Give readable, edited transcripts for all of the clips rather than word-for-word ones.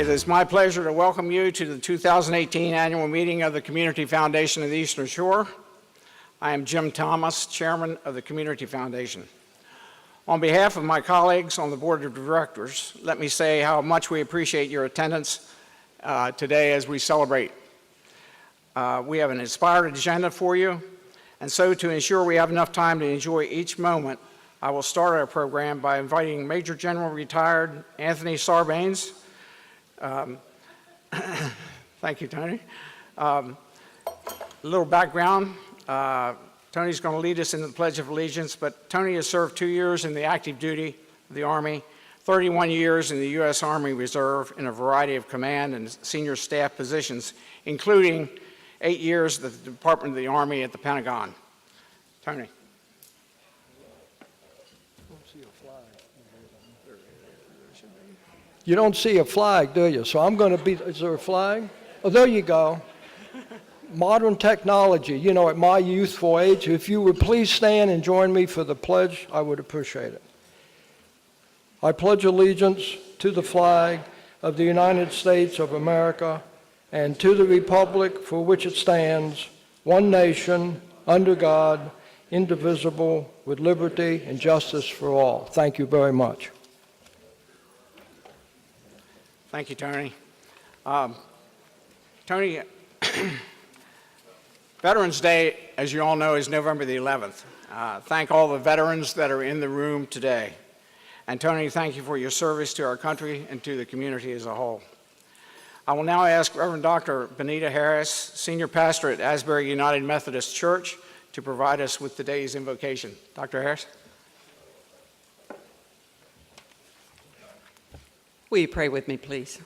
It is my pleasure to welcome you to the 2018 annual meeting of the Community Foundation of the Eastern Shore. I am Jim Thomas, Chairman of the Community Foundation. On behalf of my colleagues on the Board of Directors, let me say how much we appreciate your attendance today as we celebrate. We have an inspired agenda for you, and so to ensure we have enough time to enjoy each moment, I will start our program by inviting Major General Retired Anthony Sarbanes. Thank you, Tony. A little background. Tony's going to lead us in the Pledge of Allegiance, but Tony has served 2 years in the active duty of the Army, 31 years in the U.S. Army Reserve in a variety of command and senior staff positions, including 8 years at the Department of the Army at the Pentagon. Tony. You don't see a flag, do you? So I'm going to be, is there a flag? Oh, there you go. Modern technology, you know, at my youthful age, if you would please stand and join me for the pledge, I would appreciate it. I pledge allegiance to the flag of the United States of America and to the republic for which it stands, one nation, under God, indivisible, with liberty and justice for all. Thank you very much. Thank you, Tony. Tony, Veterans Day, as you all know, is November the 11th. Thank all the veterans that are in the room today. And Tony, thank you for your service to our country and to the community as a whole. I will now ask Reverend Dr. Benita Harris, Senior Pastor at Asbury United Methodist Church, to provide us with today's invocation. Dr. Harris? Will you pray with me, please?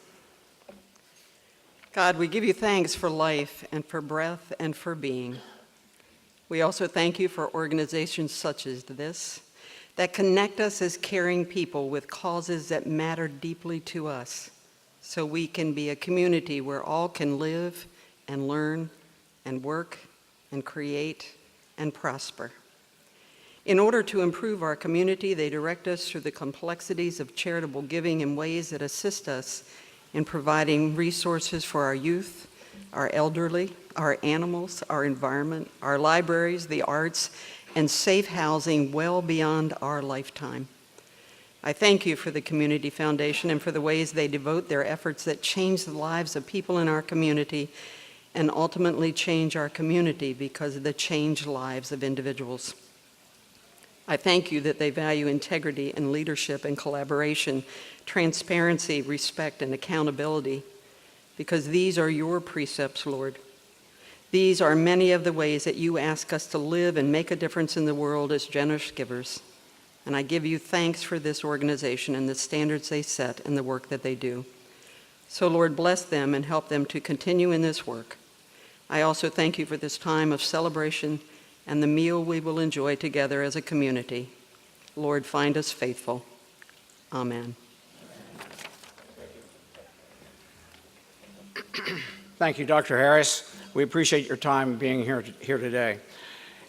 God, we give you thanks for life and for breath and for being. We also thank you for organizations such as this that connect us as caring people with causes that matter deeply to us, so we can be a community where all can live and learn and work and create and prosper. In order to improve our community, they direct us through the complexities of charitable giving in ways that assist us in providing resources for our youth, our elderly, our animals, our environment, our libraries, the arts, and safe housing well beyond our lifetime. I thank you for the Community Foundation and for the ways they devote their efforts that change the lives of people in our community and ultimately change our community because of the changed lives of individuals. I thank you that they value integrity and leadership and collaboration, transparency, respect, and accountability, because these are your precepts, Lord. These are many of the ways that you ask us to live and make a difference in the world as generous givers. And I give you thanks for this organization and the standards they set and the work that they do. So, Lord, bless them and help them to continue in this work. I also thank you for this time of celebration and the meal we will enjoy together as a community. Lord, find us faithful. Amen. Thank you, Dr. Harris. We appreciate your time being here today.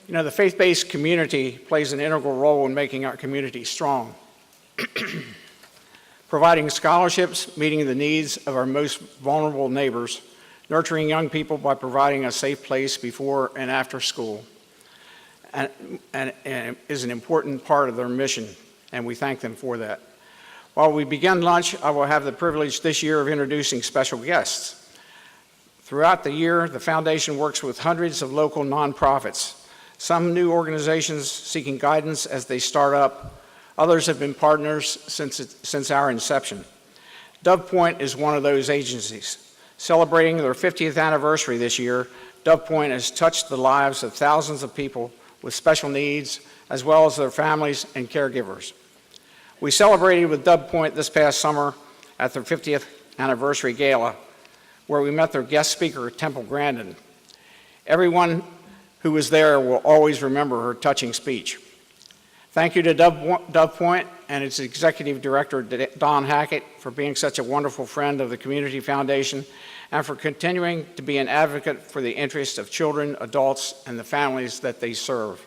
You know, the faith-based community plays an integral role in making our community strong. Providing scholarships, meeting the needs of our most vulnerable neighbors, nurturing young people by providing a safe place before and after school, and is an important part of their mission, and we thank them for that. While we begin lunch, I will have the privilege this year of introducing special guests. Throughout the year, the Foundation works with hundreds of local nonprofits, some new organizations seeking guidance as they start up. Others have been partners since our inception. Dove Point is one of those agencies. Celebrating their 50th anniversary this year, Dove Point has touched the lives of thousands of people with special needs, as well as their families and caregivers. We celebrated with Dove Point this past summer at their 50th anniversary gala, where we met their guest speaker, Temple Grandin. Everyone who was there will always remember her touching speech. Thank you to Dove Point and its executive director, Don Hackett, for being such a wonderful friend of the Community Foundation and for continuing to be an advocate for the interests of children, adults, and the families that they serve.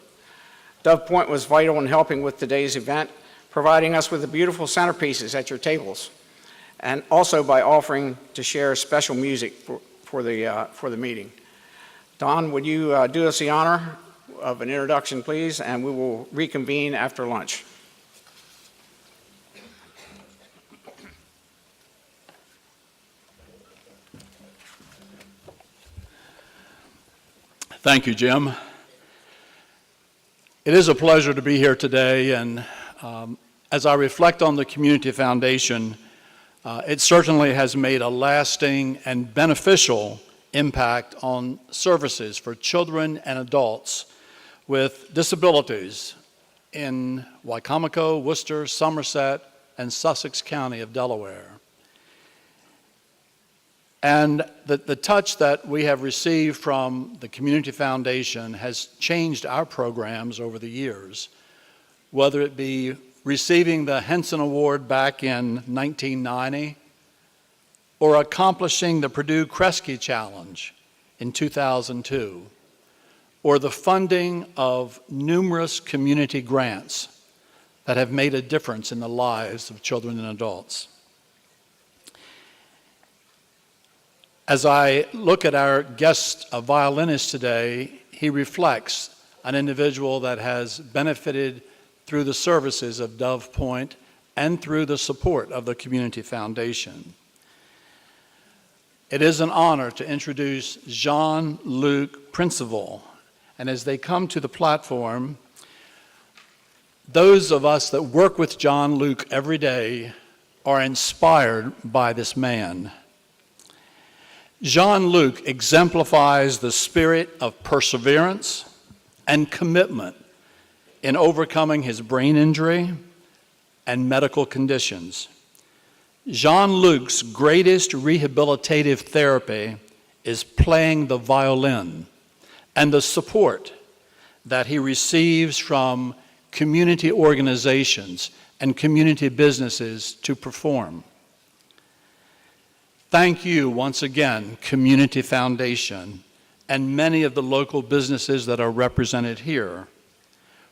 Dove Point was vital in helping with today's event, providing us with the beautiful centerpieces at your tables. and also by offering to share special music for the meeting. Don, would you do us the honor of an introduction, please, and we will reconvene after lunch. Thank you, Jim. It is a pleasure to be here today, and as I reflect on the Community Foundation, it certainly has made a lasting and beneficial impact on services for children and adults with disabilities in Wicomico, Worcester, Somerset, and Sussex County of Delaware. And the touch that we have received from the Community Foundation has changed our programs over the years, whether it be receiving the Henson Award back in 1990 or accomplishing the Purdue Kresge Challenge in 2002, or the funding of numerous community grants that have made a difference in the lives of children and adults. As I look at our guest violinist today, he reflects an individual that has benefited through the services of Dove Point and through the support of the Community Foundation. It is an honor to introduce Jean-Luc Princival, and as they come to the platform, those of us that work with Jean-Luc every day are inspired by this man. Jean-Luc exemplifies the spirit of perseverance and commitment in overcoming his brain injury and medical conditions. Jean-Luc's greatest rehabilitative therapy is playing the violin and the support that he receives from community organizations and community businesses to perform. Thank you once again, Community Foundation, and many of the local businesses that are represented here,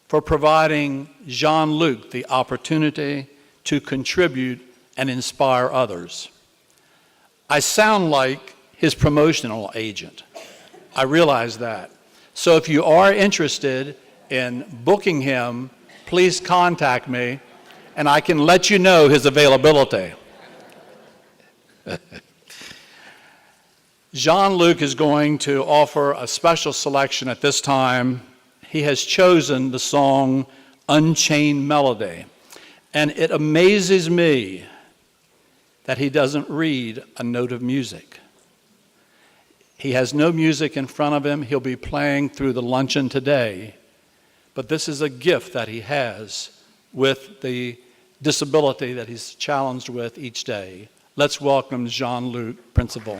for providing Jean-Luc the opportunity to contribute and inspire others. I sound like his promotional agent. I realize that. So if you are interested in booking him, please contact me, and I can let you know his availability. Jean-Luc is going to offer a special selection at this time. He has chosen the song Unchained Melody, and it amazes me that he doesn't read a note of music. He has no music in front of him. He'll be playing through the luncheon today, but this is a gift that he has with the disability that he's challenged with each day. Let's welcome Jean-Luc Princival.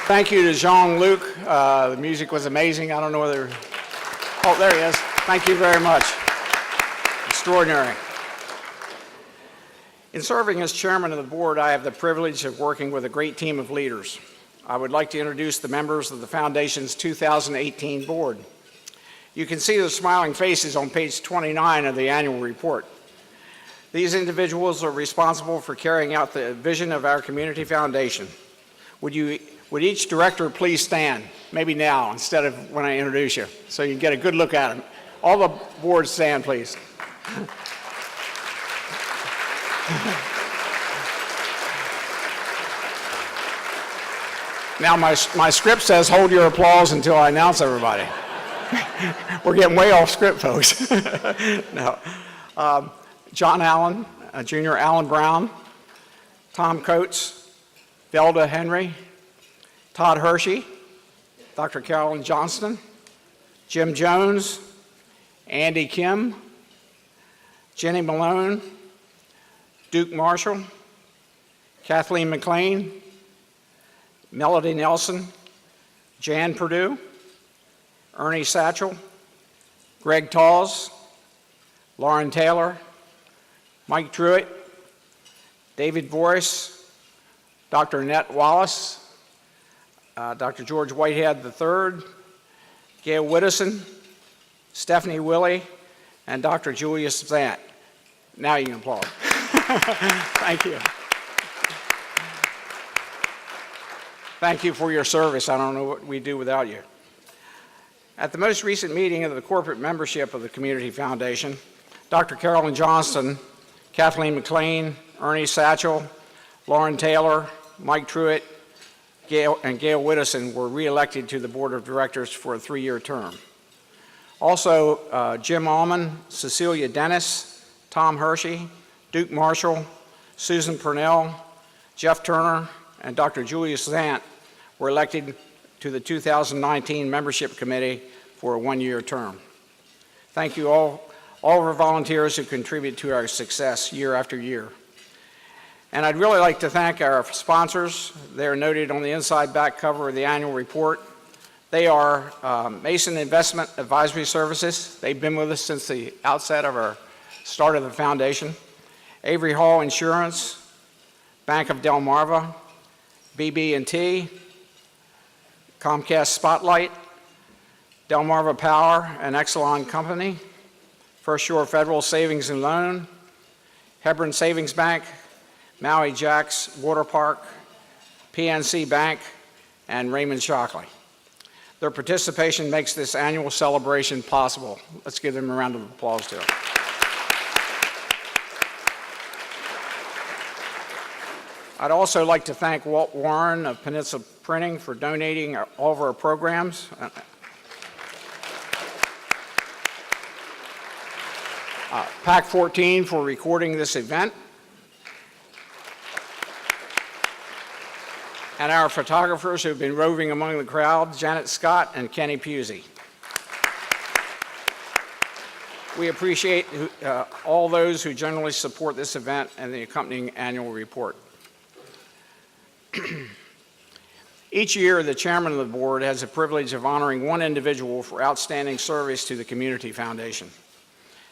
Thank you to Jean-Luc. The music was amazing. I don't know whether... Oh, there he is. Thank you very much. Extraordinary. In serving as chairman of the board, I have the privilege of working with a great team of leaders. I would like to introduce the members of the Foundation's 2018 board. You can see the smiling faces on page 29 of the annual report. These individuals are responsible for carrying out the vision of our community foundation. Would each director please stand, maybe now instead of when I introduce you, so you can get a good look at them. All the boards stand, please. Now my script says hold your applause until I announce everybody. We're getting way off script, folks. No. John Allen, Junior Allen Brown, Tom Coates, Velda Henry, Todd Hershey, Dr. Carolyn Johnston, Jim Jones, Andy Kim, Jenny Malone, Duke Marshall, Kathleen McLean, Melody Nelson, Jan Perdue, Ernie Satchel, Greg Tawes, Lauren Taylor, Mike Truitt, David Voice, Dr. Annette Wallace, Dr. George Whitehead III, Gail Widdowson, Stephanie Willey, and Dr. Julius Zant. Now you can applaud. Thank you. Thank you for your service. I don't know what we'd do without you. At the most recent meeting of the corporate membership of the Community Foundation, Dr. Carolyn Johnston, Kathleen McLean, Ernie Satchel, Lauren Taylor, Mike Truitt, Gail Widdowson were re-elected to the board of directors for a 3-year term. Also, Jim Allman, Cecilia Dennis, Tom Hershey, Duke Marshall, Susan Purnell, Jeff Turner, and Dr. Julius Zant were elected to the 2019 membership committee for a 1-year term. Thank you all of our volunteers who contribute to our success year after year. And I'd really like to thank our sponsors. They're noted on the inside back cover of the annual report. They are Mason Investment Advisory Services. They've been with us since the outset of our start of the foundation. Avery Hall Insurance, Bank of Delmarva, BB&T, Comcast Spotlight, Delmarva Power and Exelon Company, First Shore Federal Savings and Loan, Hebron Savings Bank, Maui Jacks Water Park, PNC Bank, and Raymond Shockley. Their participation makes this annual celebration possible. Let's give them a round of applause too. I'd also like to thank Walt Warren of Peninsula Printing for donating all of our programs. PAC 14 for recording this event. And our photographers who've been roving among the crowd, Janet Scott and Kenny Pusey. We appreciate all those who generally support this event and the accompanying annual report. Each year, the chairman of the board has the privilege of honoring one individual for outstanding service to the Community Foundation.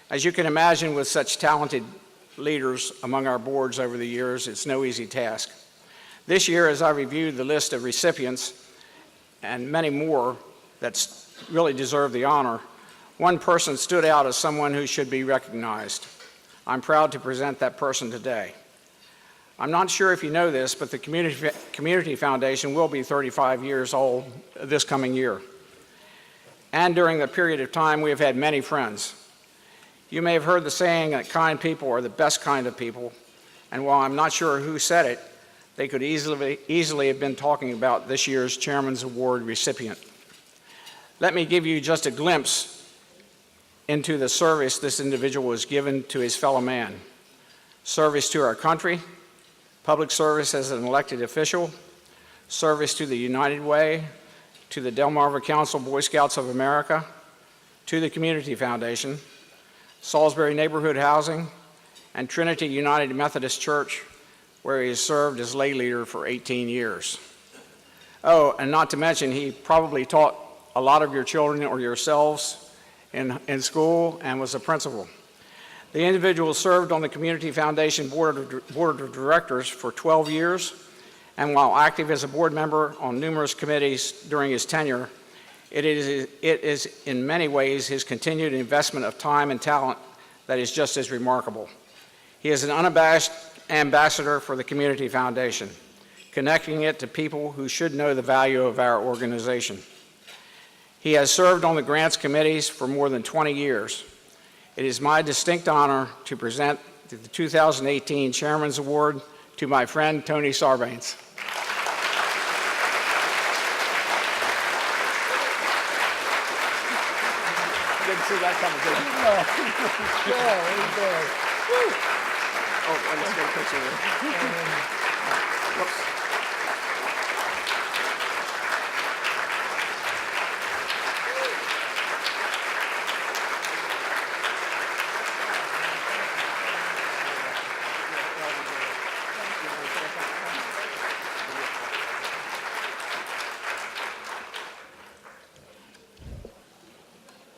As you can imagine, with such talented leaders among our boards over the years, it's no easy task. This year, as I reviewed the list of recipients and many more that really deserve the honor, one person stood out as someone who should be recognized. I'm proud to present that person today. I'm not sure if you know this, but the Community Foundation will be 35 years old this coming year. And during the period of time, we have had many friends. You may have heard the saying that kind people are the best kind of people, and while I'm not sure who said it, they could easily have been talking about this year's Chairman's Award recipient. Let me give you just a glimpse into the service this individual has given to his fellow man. Service to our country, public service as an elected official, service to the United Way, to the Delmarva Council Boy Scouts of America, to the Community Foundation, Salisbury Neighborhood Housing, and Trinity United Methodist Church, where he has served as lay leader for 18 years. Oh, and not to mention, he probably taught a lot of your children or yourselves in school and was a principal. The individual served on the Community Foundation Board of Directors for 12 years, and while active as a board member on numerous committees during his tenure, it is in many ways his continued investment of time and talent that is just as remarkable. He is an unabashed ambassador for the Community Foundation, connecting it to people who should know the value of our organization. He has served on the grants committees for more than 20 years. It is my distinct honor to present the 2018 Chairman's Award to my friend Tony Sarbanes. Didn't see that coming, did you? Oh, let's get a picture here. Whoops.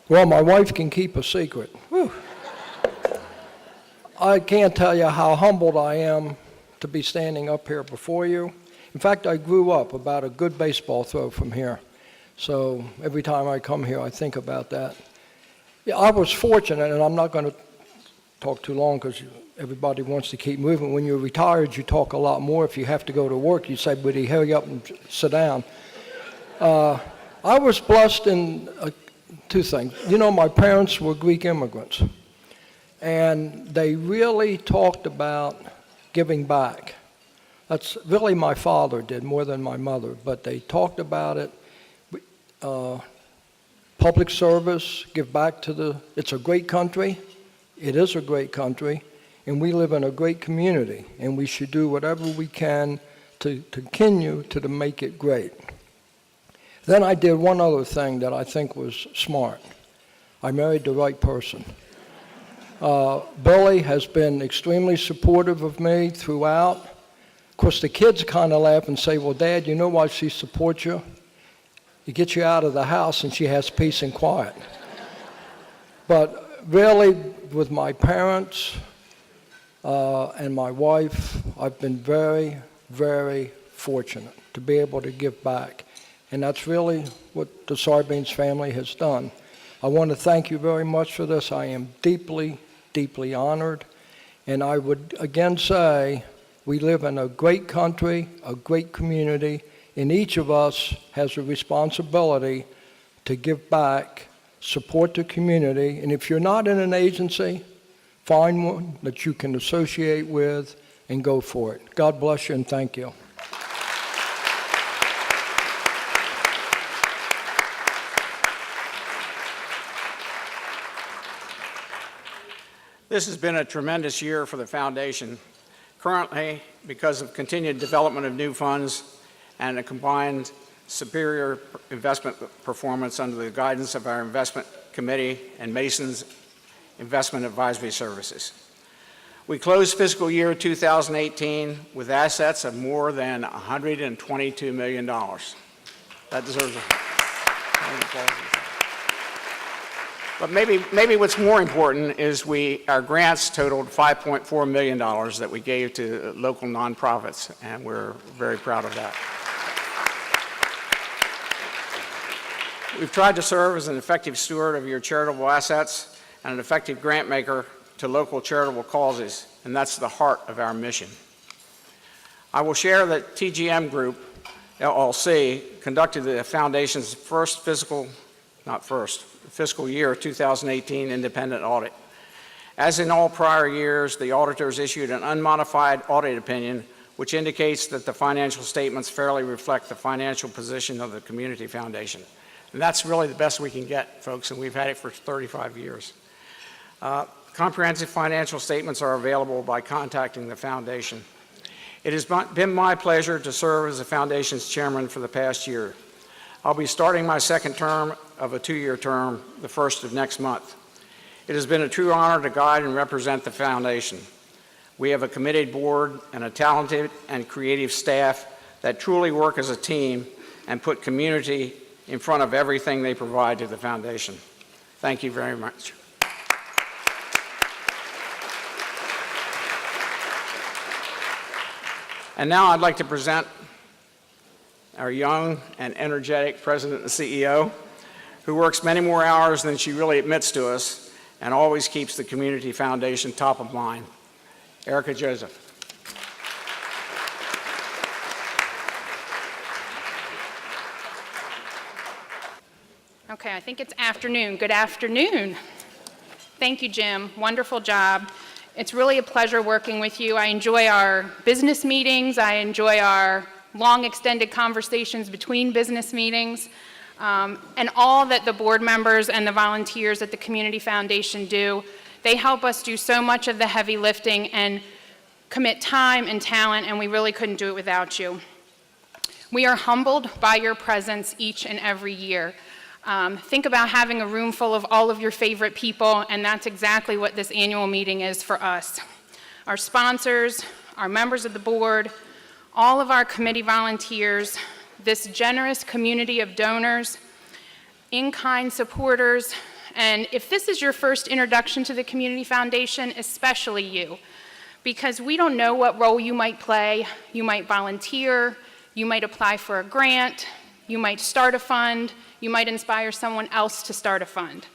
Well, my wife can keep a secret. Whew. I can't tell you how humbled I am to be standing up here before you. In fact, I grew up about a good baseball throw from here. So every time I come here, I think about that. Yeah, I was fortunate, and I'm not going to talk too long because everybody wants to keep moving. When you're retired, you talk a lot more. If you have to go to work, you say, "Would he hurry up and sit down?" I was blessed in two things. You know, my parents were Greek immigrants, and they really talked about giving back. That's really my father did more than my mother, but they talked about it. Public service, give back to it's a great country. It is a great country, and we live in a great community, and we should do whatever we can to continue to make it great. Then I did one other thing that I think was smart. I married the right person. Billy has been extremely supportive of me throughout. Of course, the kids kind of laugh and say, "Well, Dad, you know why she supports you? It gets you out of the house and she has peace and quiet." But really, with my parents and my wife, I've been very, very fortunate to be able to give back. And that's really what the Sarbanes family has done. I want to thank you very much for this. I am deeply, deeply honored. And I would again say, we live in a great country, a great community, and each of us has a responsibility to give back, support the community. And if you're not in an agency, find one that you can associate with and go for it. God bless you and thank you. This has been a tremendous year for the foundation. Currently, because of continued development of new funds and a combined superior investment performance under the guidance of our investment committee and Mason's Investment Advisory Services. We closed fiscal year 2018 with assets of more than $122 million. That deserves a round of applause. But maybe what's more important is our grants totaled $5.4 million that we gave to local nonprofits, and we're very proud of that. We've tried to serve as an effective steward of your charitable assets and an effective grant maker to local charitable causes, and that's the heart of our mission. I will share that TGM Group, LLC, conducted the foundation's fiscal year 2018 independent audit. As in all prior years, the auditors issued an unmodified audit opinion, which indicates that the financial statements fairly reflect the financial position of the Community Foundation. And that's really the best we can get, folks, and we've had it for 35 years. Comprehensive financial statements are available by contacting the foundation. It has been my pleasure to serve as the foundation's chairman for the past year. I'll be starting my second term of a 2-year term the 1st of next month. It has been a true honor to guide and represent the foundation. We have a committed board and a talented and creative staff that truly work as a team and put community in front of everything they provide to the foundation. Thank you very much. And now I'd like to present our young and energetic President and CEO, who works many more hours than she really admits to us and always keeps the Community Foundation top of mind. Erica Joseph. Okay, I think it's afternoon. Good afternoon. Thank you, Jim. Wonderful job. It's really a pleasure working with you. I enjoy our business meetings. I enjoy our long extended conversations between business meetings, and all that the board members and the volunteers at the Community Foundation do. They help us do so much of the heavy lifting and commit time and talent, and we really couldn't do it without you. We are humbled by your presence each and every year. Think about having a room full of all of your favorite people, and that's exactly what this annual meeting is for us. Our sponsors, our members of the board, all of our committee volunteers, this generous community of donors, in-kind supporters, and if this is your first introduction to the Community Foundation, especially you, because we don't know what role you might play. You might volunteer, you might apply for a grant, you might start a fund, you might inspire someone else to start a fund.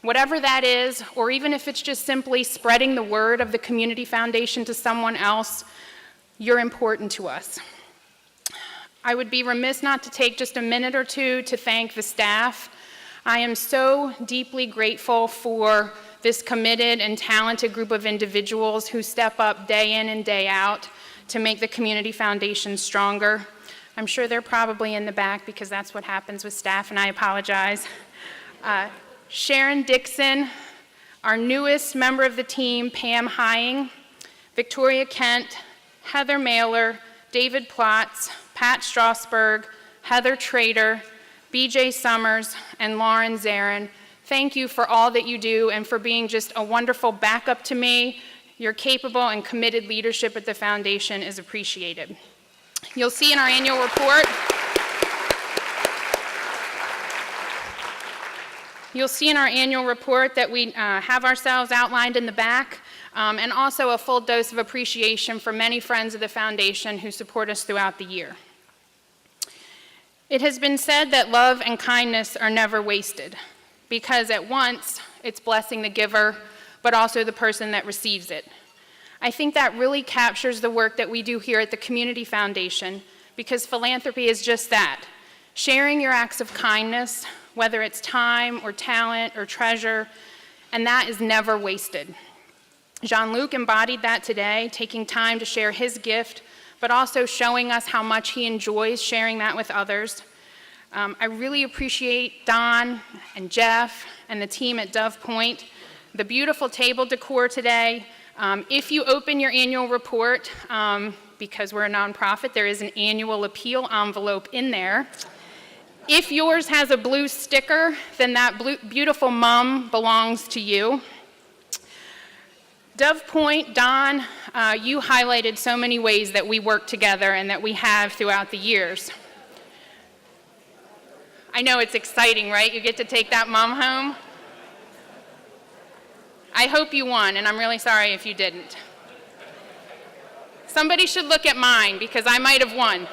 Whatever that is, or even if it's just simply spreading the word of the Community Foundation to someone else, you're important to us. I would be remiss not to take just a minute or two to thank the staff. I am so deeply grateful for this committed and talented group of individuals who step up day in and day out to make the Community Foundation stronger. I'm sure they're probably in the back because that's what happens with staff, and I apologize. Sharon Dixon, our newest member of the team, Pam Hying, Victoria Kent, Heather Mailer, David Plotz, Pat Strasberg, Heather Trader, BJ Summers, and Lauren Zarin. Thank you for all that you do and for being just a wonderful backup to me. Your capable and committed leadership at the foundation is appreciated. You'll see in our annual report, that we have ourselves outlined in the back, and also a full dose of appreciation for many friends of the foundation who support us throughout the year. It has been said that love and kindness are never wasted, because at once it's blessing the giver, but also the person that receives it. I think that really captures the work that we do here at the Community Foundation, because philanthropy is just that, sharing your acts of kindness, whether it's time or talent or treasure, and that is never wasted. Jean-Luc embodied that today, taking time to share his gift, but also showing us how much he enjoys sharing that with others. I really appreciate Don and Jeff and the team at Dove Point, the beautiful table decor today. If you open your annual report, because we're a nonprofit, there is an annual appeal envelope in there. If yours has a blue sticker, then that beautiful mum belongs to you. Dove Point, Don, you highlighted so many ways that we work together and that we have throughout the years. I know it's exciting, right? You get to take that mom home. I hope you won, and I'm really sorry if you didn't. Somebody should look at mine, because I might have won.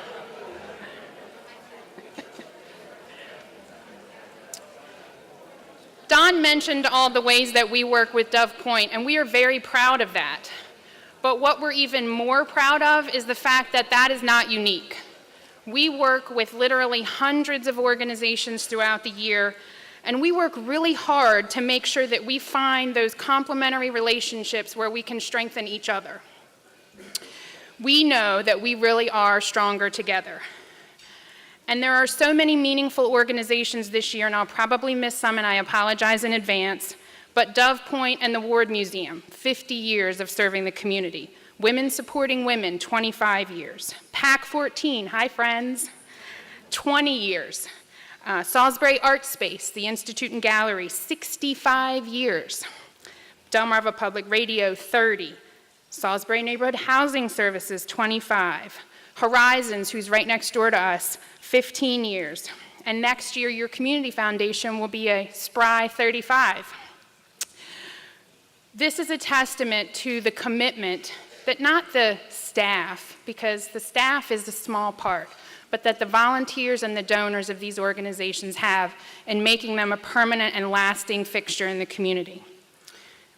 Don mentioned all the ways that we work with Dove Point, and we are very proud of that. But what we're even more proud of is the fact that that is not unique. We work with literally hundreds of organizations throughout the year, and we work really hard to make sure that we find those complementary relationships where we can strengthen each other. We know that we really are stronger together. And there are so many meaningful organizations this year, and I'll probably miss some, and I apologize in advance, but Dove Point and the Ward Museum, 50 years of serving the community. Women Supporting Women, 25 years. PAC 14, hi friends, 20 years. Salisbury Art Space, the Institute and Gallery, 65 years. Delmarva Public Radio, 30. Salisbury Neighborhood Housing Services, 25. Horizons, who's right next door to us, 15 years. And next year, your community foundation will be a spry 35. This is a testament to the commitment that not the staff, because the staff is a small part, but that the volunteers and the donors of these organizations have in making them a permanent and lasting fixture in the community.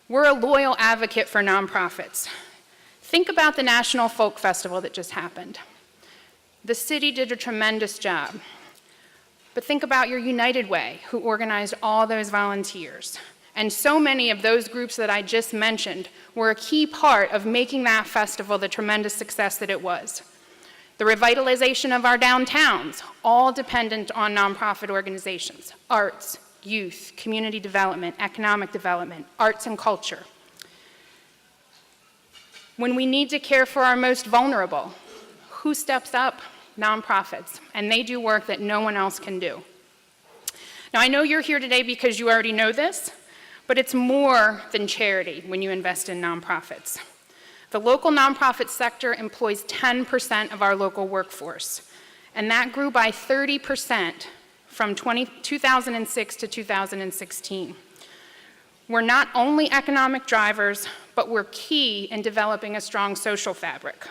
We're a loyal advocate for nonprofits. Think about the National Folk Festival that just happened. The city did a tremendous job. But think about your United Way, who organized all those volunteers. And so many of those groups that I just mentioned were a key part of making that festival the tremendous success that it was. The revitalization of our downtowns, all dependent on nonprofit organizations, arts, youth, community development, economic development, arts and culture. When we need to care for our most vulnerable, who steps up? Nonprofits, and they do work that no one else can do. Now, I know you're here today because you already know this, but it's more than charity when you invest in nonprofits. The local nonprofit sector employs 10% of our local workforce, and that grew by 30% from 2006 to 2016. We're not only economic drivers, but we're key in developing a strong social fabric.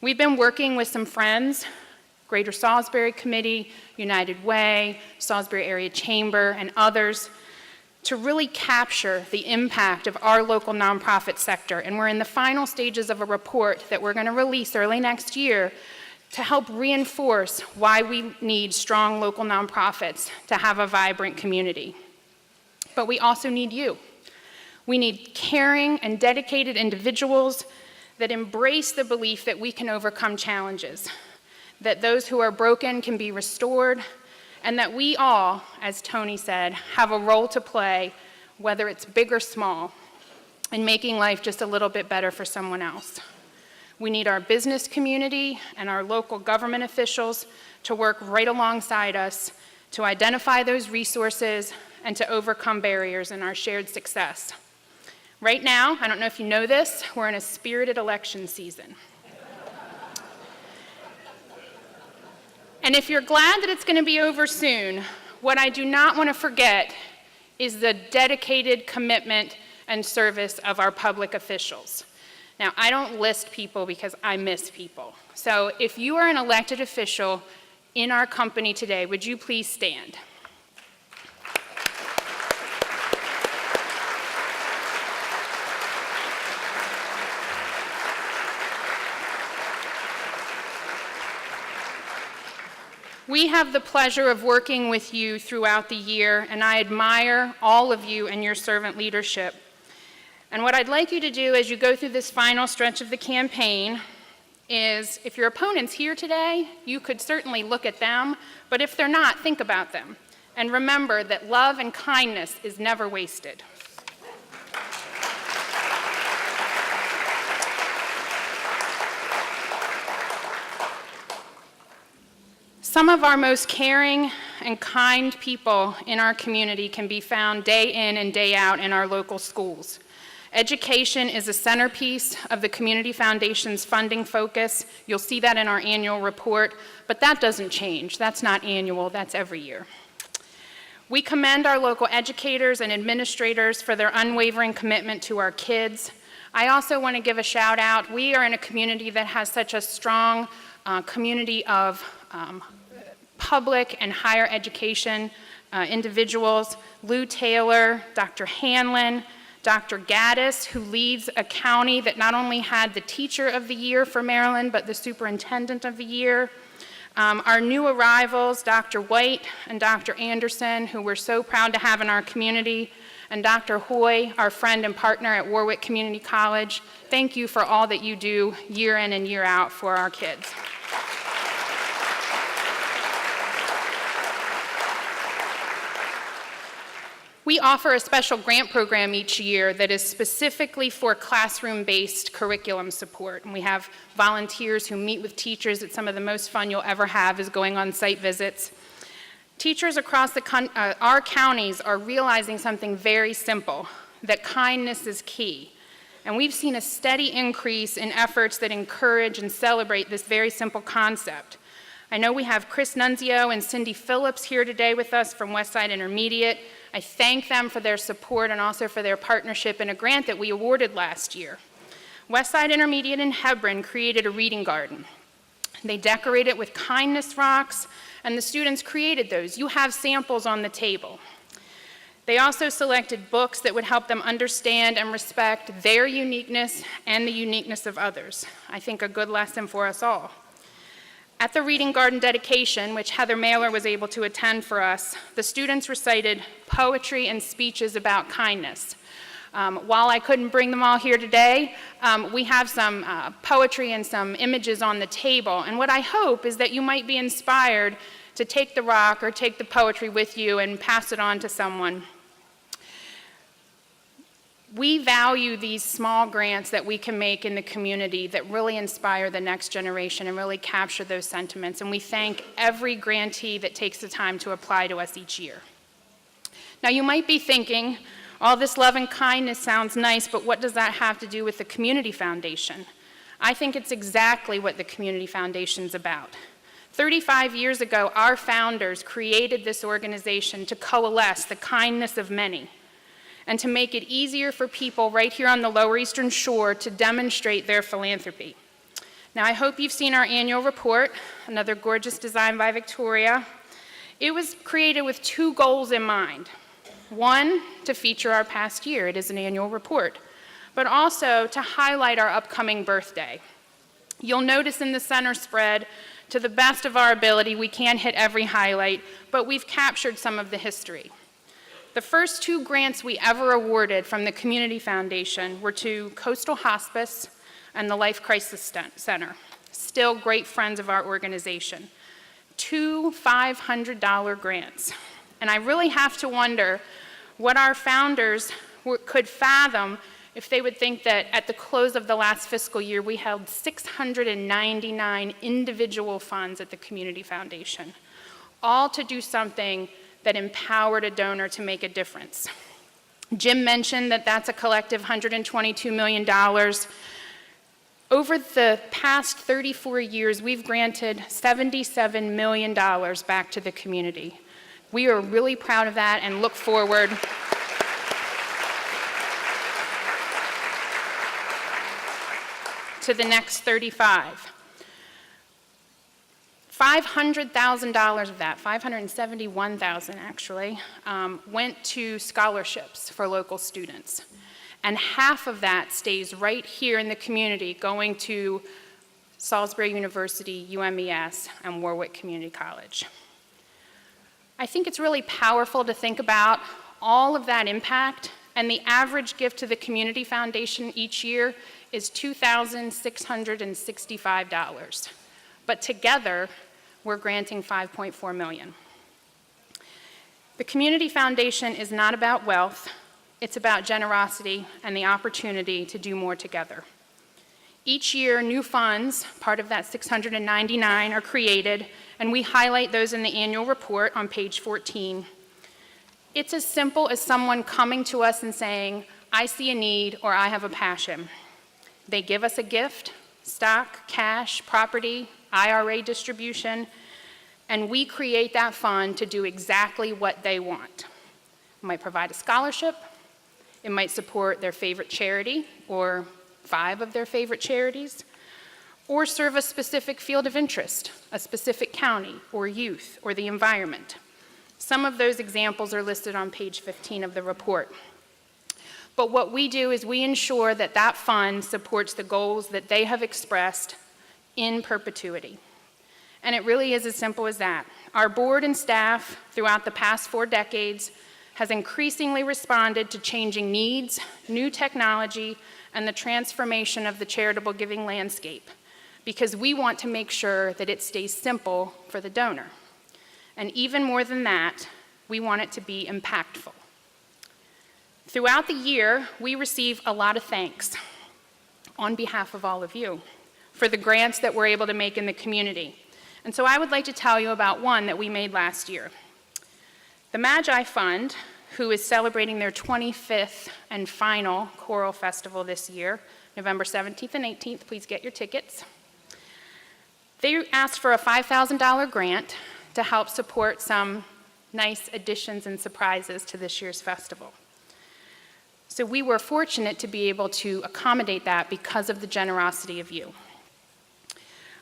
We've been working with some friends, Greater Salisbury Committee, United Way, Salisbury Area Chamber, and others, to really capture the impact of our local nonprofit sector. And we're in the final stages of a report that we're going to release early next year to help reinforce why we need strong local nonprofits to have a vibrant community. But we also need you. We need caring and dedicated individuals that embrace the belief that we can overcome challenges, that those who are broken can be restored, and that we all, as Tony said, have a role to play, whether it's big or small, in making life just a little bit better for someone else. We need our business community and our local government officials to work right alongside us to identify those resources and to overcome barriers in our shared success. Right now, I don't know if you know this, we're in a spirited election season. And if you're glad that it's going to be over soon, what I do not want to forget is the dedicated commitment and service of our public officials. Now, I don't list people because I miss people. So if you are an elected official in our company today, would you please stand? We have the pleasure of working with you throughout the year, and I admire all of you and your servant leadership. And what I'd like you to do as you go through this final stretch of the campaign is, if your opponent's here today, you could certainly look at them, but if they're not, think about them. And remember that love and kindness is never wasted. Some of our most caring and kind people in our community can be found day in and day out in our local schools. Education is a centerpiece of the Community Foundation's funding focus. You'll see that in our annual report, but that doesn't change. That's not annual, that's every year. We commend our local educators and administrators for their unwavering commitment to our kids. I also want to give a shout out. We are in a community that has such a strong community of public and higher education individuals. Lou Taylor, Dr. Hanlon, Dr. Gaddis, who leads a county that not only had the Teacher of the Year for Maryland, but the Superintendent of the Year. Our new arrivals, Dr. White and Dr. Anderson, who we're so proud to have in our community, and Dr. Hoy, our friend and partner at Warwick Community College. Thank you for all that you do year in and year out for our kids. We offer a special grant program each year that is specifically for classroom-based curriculum support. And we have volunteers who meet with teachers. It's some of the most fun you'll ever have is going on site visits. Teachers across our counties are realizing something very simple, that kindness is key. And we've seen a steady increase in efforts that encourage and celebrate this very simple concept. I know we have Chris Nunzio and Cindy Phillips here today with us from Westside Intermediate. I thank them for their support and also for their partnership in a grant that we awarded last year. Westside Intermediate in Hebron created a reading garden. They decorated it with kindness rocks, and the students created those. You have samples on the table. They also selected books that would help them understand and respect their uniqueness and the uniqueness of others. I think a good lesson for us all. At the Reading Garden dedication, which Heather Mailer was able to attend for us, the students recited poetry and speeches about kindness. While I couldn't bring them all here today, we have some poetry and some images on the table. And what I hope is that you might be inspired to take the rock or take the poetry with you and pass it on to someone. We value these small grants that we can make in the community that really inspire the next generation and really capture those sentiments. And we thank every grantee that takes the time to apply to us each year. Now, you might be thinking, all this love and kindness sounds nice, but what does that have to do with the Community Foundation? I think it's exactly what the Community Foundation's about. 35 years ago, our founders created this organization to coalesce the kindness of many and to make it easier for people right here on the Lower Eastern Shore to demonstrate their philanthropy. Now, I hope you've seen our annual report, another gorgeous design by Victoria. It was created with two goals in mind. One, to feature our past year, it is an annual report, but also to highlight our upcoming birthday. You'll notice in the center spread, to the best of our ability, we can't hit every highlight, but we've captured some of the history. The first two grants we ever awarded from the Community Foundation were to Coastal Hospice and the Life Crisis Center, still great friends of our organization. Two $500 grants. And I really have to wonder what our founders could fathom if they would think that at the close of the last fiscal year, we held 699 individual funds at the Community Foundation, all to do something that empowered a donor to make a difference. Jim mentioned that that's a collective $122 million. Over the past 34 years, we've granted $77 million back to the community. We are really proud of that and look forward to the next 35. $500,000 of that, $571,000 actually, went to scholarships for local students. And half of that stays right here in the community, going to Salisbury University, UMES, and Warwick Community College. I think it's really powerful to think about all of that impact, and the average gift to the Community Foundation each year is $2,665. But together, we're granting $5.4 million. The Community Foundation is not about wealth, it's about generosity and the opportunity to do more together. Each year, new funds, part of that 699, are created, and we highlight those in the annual report on page 14. It's as simple as someone coming to us and saying, I see a need or I have a passion. They give us a gift, stock, cash, property, IRA distribution, and we create that fund to do exactly what they want. It might provide a scholarship, it might support their favorite charity or 5 of their favorite charities, or serve a specific field of interest, a specific county or youth or the environment. Some of those examples are listed on page 15 of the report. But what we do is we ensure that that fund supports the goals that they have expressed in perpetuity. And it really is as simple as that. Our board and staff throughout the past 4 decades has increasingly responded to changing needs, new technology, and the transformation of the charitable giving landscape, because we want to make sure that it stays simple for the donor. And even more than that, we want it to be impactful. Throughout the year, we receive a lot of thanks on behalf of all of you for the grants that we're able to make in the community. And so I would like to tell you about one that we made last year. The Magi Fund, who is celebrating their 25th and final choral festival this year, November 17th and 18th. Please get your tickets. They asked for a $5,000 grant to help support some nice additions and surprises to this year's festival. So we were fortunate to be able to accommodate that because of the generosity of you.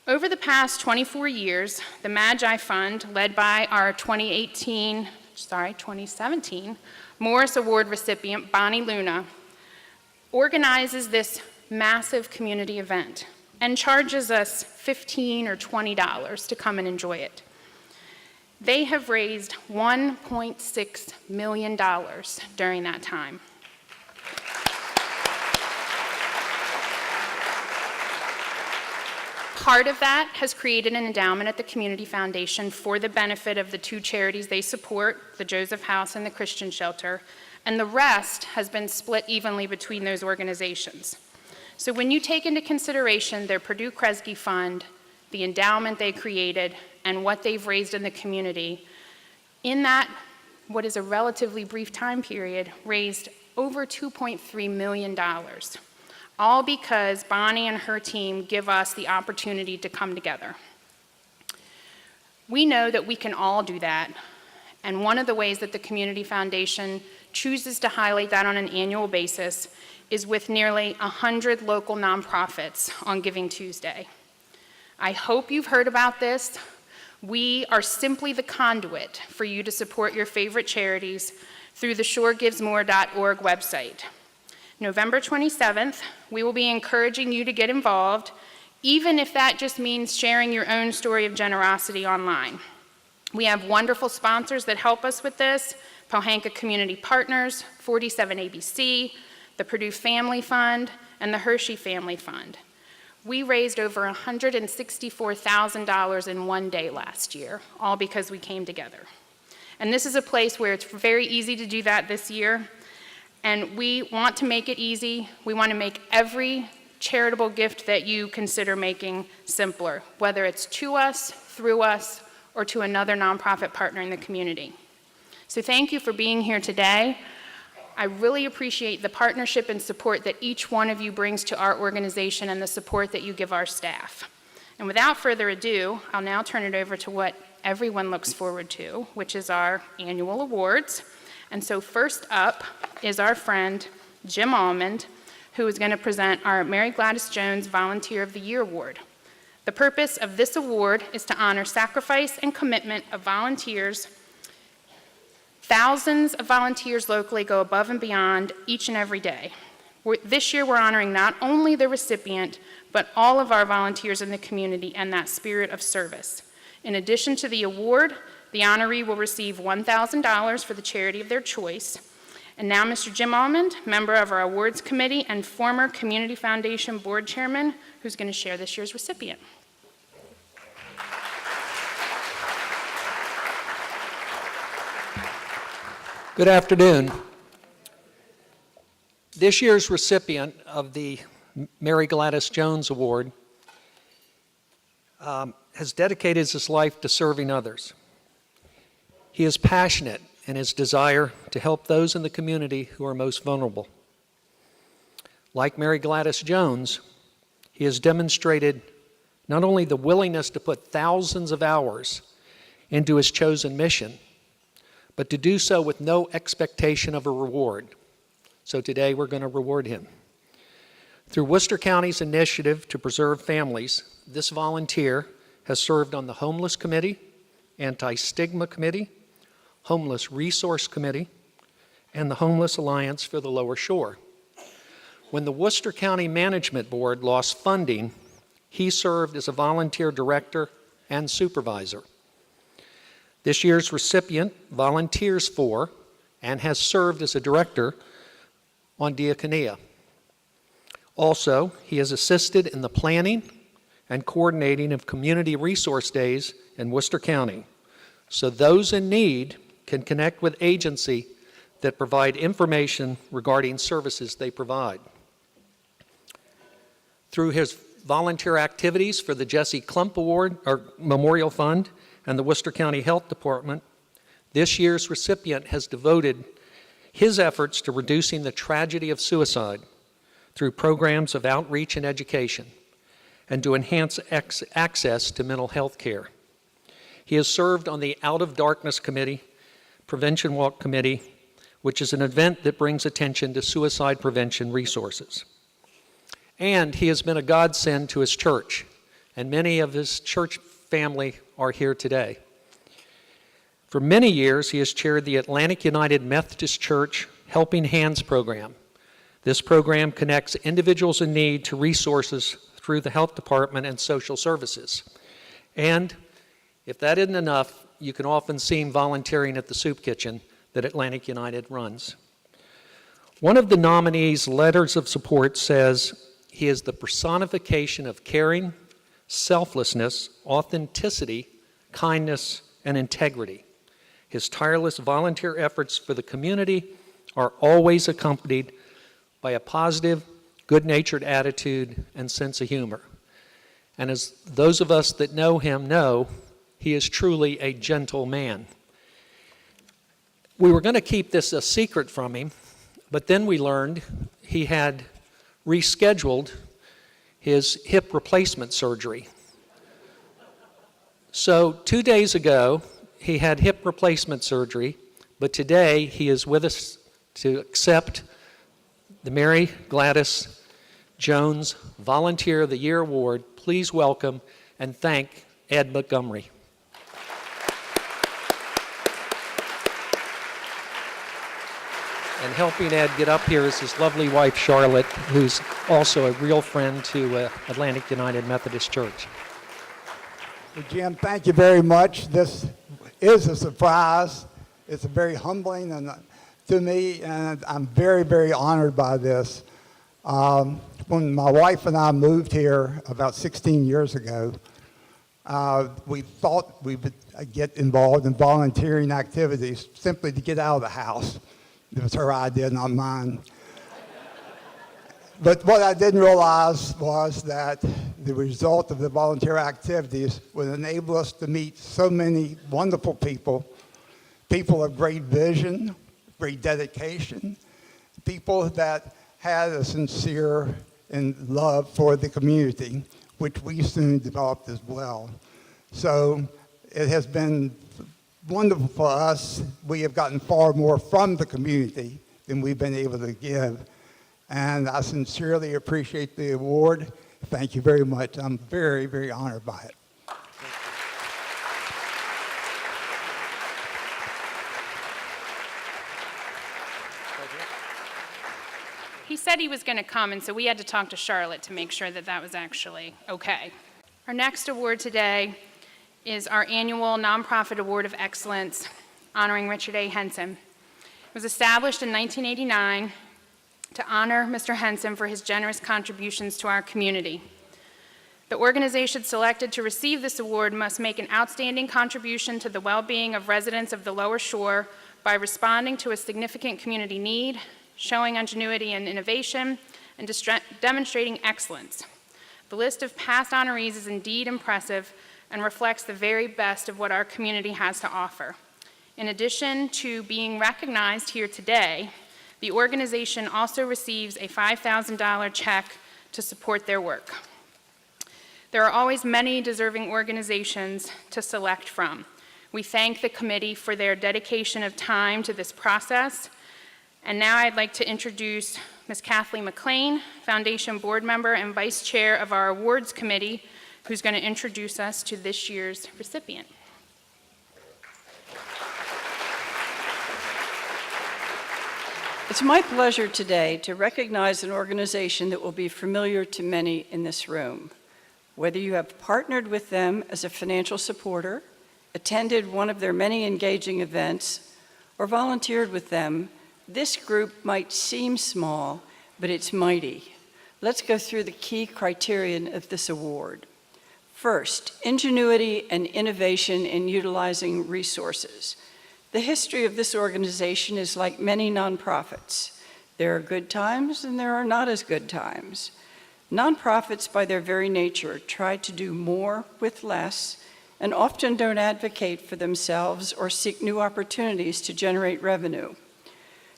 Over the past 24 years, the Magi Fund, led by our 2017 Morris Award recipient, Bonnie Luna, organizes this massive community event and charges us $15 or $20 to come and enjoy it. They have raised $1.6 million during that time. Part of that has created an endowment at the Community Foundation for the benefit of the two charities they support, the Joseph House and the Christian Shelter, and the rest has been split evenly between those organizations. So when you take into consideration their Purdue Kresge Fund, the endowment they created, and what they've raised in the community, in that, what is a relatively brief time period, raised over $2.3 million. All because Bonnie and her team give us the opportunity to come together. We know that we can all do that, and one of the ways that the Community Foundation chooses to highlight that on an annual basis is with nearly 100 local nonprofits on Giving Tuesday. I hope you've heard about this. We are simply the conduit for you to support your favorite charities through the shoregivesmore.org website. November 27th, we will be encouraging you to get involved, even if that just means sharing your own story of generosity online. We have wonderful sponsors that help us with this: Pohanka Community Partners, 47ABC, the Purdue Family Fund, and the Hershey Family Fund. We raised over $164,000 in one day last year, all because we came together. And this is a place where it's very easy to do that this year. And we want to make it easy. We want to make every charitable gift that you consider making simpler, whether it's to us, through us, or to another nonprofit partner in the community. So thank you for being here today. I really appreciate the partnership and support that each one of you brings to our organization and the support that you give our staff. And without further ado, I'll now turn it over to what everyone looks forward to, which is our annual awards. And so first up is our friend, Jim Almond, who is going to present our Mary Gladys Jones Volunteer of the Year Award. The purpose of this award is to honor sacrifice and commitment of volunteers. Thousands of volunteers locally go above and beyond each and every day. This year we're honoring not only the recipient, but all of our volunteers in the community and that spirit of service. In addition to the award, the honoree will receive $1,000 for the charity of their choice. And now Mr. Jim Almond, member of our awards committee and former Community Foundation board chairman, who's going to share this year's recipient. Good afternoon. This year's recipient of the Mary Gladys Jones Award has dedicated his life to serving others. He is passionate in his desire to help those in the community who are most vulnerable. Like Mary Gladys Jones, he has demonstrated not only the willingness to put thousands of hours into his chosen mission, but to do so with no expectation of a reward. So today we're going to reward him. Through Worcester County's initiative to preserve families, this volunteer has served on the Homeless Committee, Anti-Stigma Committee, Homeless Resource Committee, and the Homeless Alliance for the Lower Shore. When the Worcester County Management Board lost funding, he served as a volunteer director and supervisor. This year's recipient volunteers for and has served as a director on Diakonia. Also, he has assisted in the planning and coordinating of community resource days in Worcester County, so those in need can connect with agencies that provide information regarding services they provide. Through his volunteer activities for the Jesse Klump Award or Memorial Fund and the Worcester County Health Department, this year's recipient has devoted His efforts to reducing the tragedy of suicide through programs of outreach and education and to enhance access to mental health care. He has served on the Out of Darkness Committee, Prevention Walk Committee, which is an event that brings attention to suicide prevention resources. And he has been a godsend to his church, and many of his church family are here today. For many years, he has chaired the Atlantic United Methodist Church Helping Hands program. This program connects individuals in need to resources through the health department and social services. And if that isn't enough, you can often see him volunteering at the soup kitchen that Atlantic United runs. One of the nominees' letters of support says he is the personification of caring, selflessness, authenticity, kindness, and integrity. His tireless volunteer efforts for the community are always accompanied by a positive, good-natured attitude and sense of humor. And as those of us that know him know, he is truly a gentle man. We were going to keep this a secret from him, but then we learned he had rescheduled his hip replacement surgery. So 2 days ago, he had hip replacement surgery, but today he is with us to accept the Mary Gladys Jones Volunteer of the Year Award. Please welcome and thank Ed Montgomery. And helping Ed get up here is his lovely wife, Charlotte, who's also a real friend to Atlantic United Methodist Church. Well, Jim, thank you very much. This is a surprise. It's very humbling to me, and I'm very, very honored by this. When my wife and I moved here about 16 years ago, we thought we would get involved in volunteering activities simply to get out of the house. It was her idea, not mine. But what I didn't realize was that the result of the volunteer activities would enable us to meet so many wonderful people, people of great vision, great dedication, people that had a sincere and love for the community, which we soon developed as well. So it has been wonderful for us. We have gotten far more from the community than we've been able to give. And I sincerely appreciate the award. Thank you very much. I'm very, very honored by it. He said he was going to come, and so we had to talk to Charlotte to make sure that that was actually okay. Our next award today is our annual Nonprofit Award of Excellence honoring Richard A. Henson. It was established in 1989 to honor Mr. Henson for his generous contributions to our community. The organization selected to receive this award must make an outstanding contribution to the well-being of residents of the Lower Shore by responding to a significant community need, showing ingenuity and innovation, and demonstrating excellence. The list of past honorees is indeed impressive and reflects the very best of what our community has to offer. In addition to being recognized here today, the organization also receives a $5,000 check to support their work. There are always many deserving organizations to select from. We thank the committee for their dedication of time to this process. And now I'd like to introduce Ms. Kathleen McLean, Foundation Board Member and Vice Chair of our Awards Committee, who's going to introduce us to this year's recipient. It's my pleasure today to recognize an organization that will be familiar to many in this room. Whether you have partnered with them as a financial supporter, attended one of their many engaging events, or volunteered with them, this group might seem small, but it's mighty. Let's go through the key criterion of this award. First, ingenuity and innovation in utilizing resources. The history of this organization is like many nonprofits. There are good times and there are not as good times. Nonprofits, by their very nature, try to do more with less and often don't advocate for themselves or seek new opportunities to generate revenue.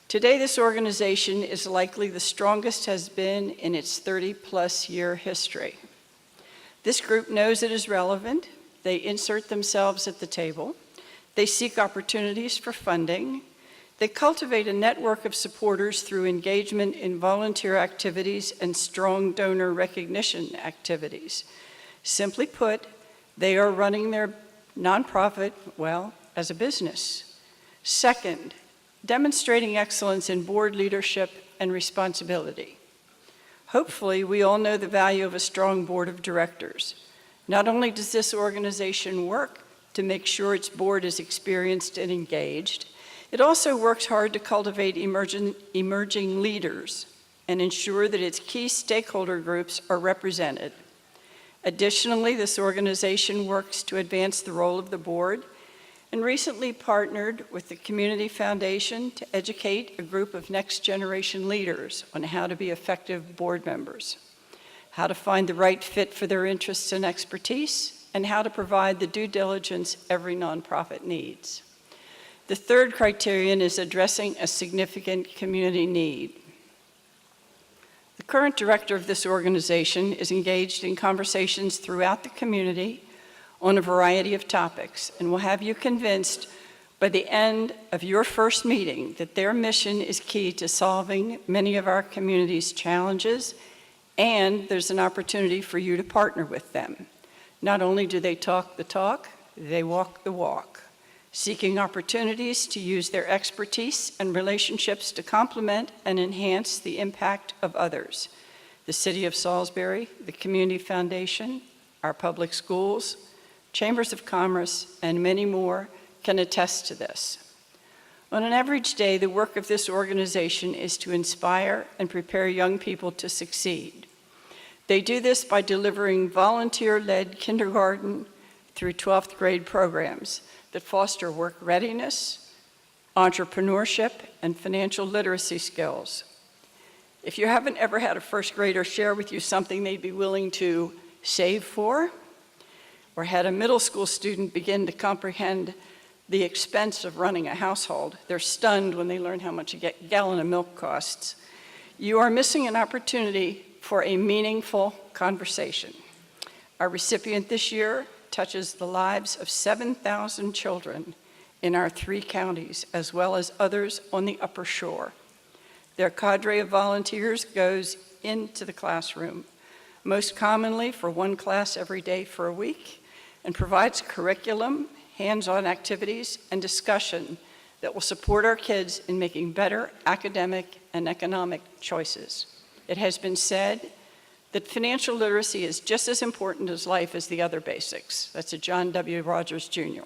Today, this organization is likely the strongest has been in its 30-plus year history. This group knows it is relevant. They insert themselves at the table. They seek opportunities for funding. They cultivate a network of supporters through engagement in volunteer activities and strong donor recognition activities. Simply put, they are running their nonprofit, well, as a business. Second, demonstrating excellence in board leadership and responsibility. Hopefully, we all know the value of a strong board of directors. Not only does this organization work to make sure its board is experienced and engaged, it also works hard to cultivate emerging leaders and ensure that its key stakeholder groups are represented. Additionally, this organization works to advance the role of the board and recently partnered with the Community Foundation to educate a group of next-generation leaders on how to be effective board members, how to find the right fit for their interests and expertise, and how to provide the due diligence every nonprofit needs. The third criterion is addressing a significant community need. The current director of this organization is engaged in conversations throughout the community on a variety of topics, and will have you convinced by the end of your first meeting that their mission is key to solving many of our community's challenges, and there's an opportunity for you to partner with them. Not only do they talk the talk, they walk the walk, seeking opportunities to use their expertise and relationships to complement and enhance the impact of others. The City of Salisbury, the Community Foundation, our public schools, chambers of commerce, and many more can attest to this. On an average day, the work of this organization is to inspire and prepare young people to succeed. They do this by delivering volunteer-led kindergarten through 12th grade programs that foster work readiness, entrepreneurship, and financial literacy skills. If you haven't ever had a first grader share with you something they'd be willing to save for, or had a middle school student begin to comprehend the expense of running a household, they're stunned when they learn how much a gallon of milk costs, you are missing an opportunity for a meaningful conversation. Our recipient this year touches the lives of 7,000 children in our 3 counties, as well as others on the Upper Shore. Their cadre of volunteers goes into the classroom, most commonly for 1 class every day for a week, and provides curriculum, hands-on activities, and discussion that will support our kids in making better academic and economic choices. It has been said that financial literacy is just as important as life as the other basics. That's a John W. Rogers Jr.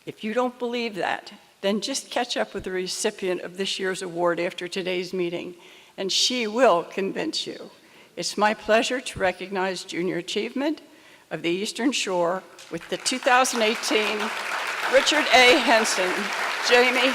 If you don't believe that, then just catch up with the recipient of this year's award after today's meeting, and she will convince you. It's my pleasure to recognize Junior Achievement of the Eastern Shore with the 2018 Richard A. Henson. Jamie.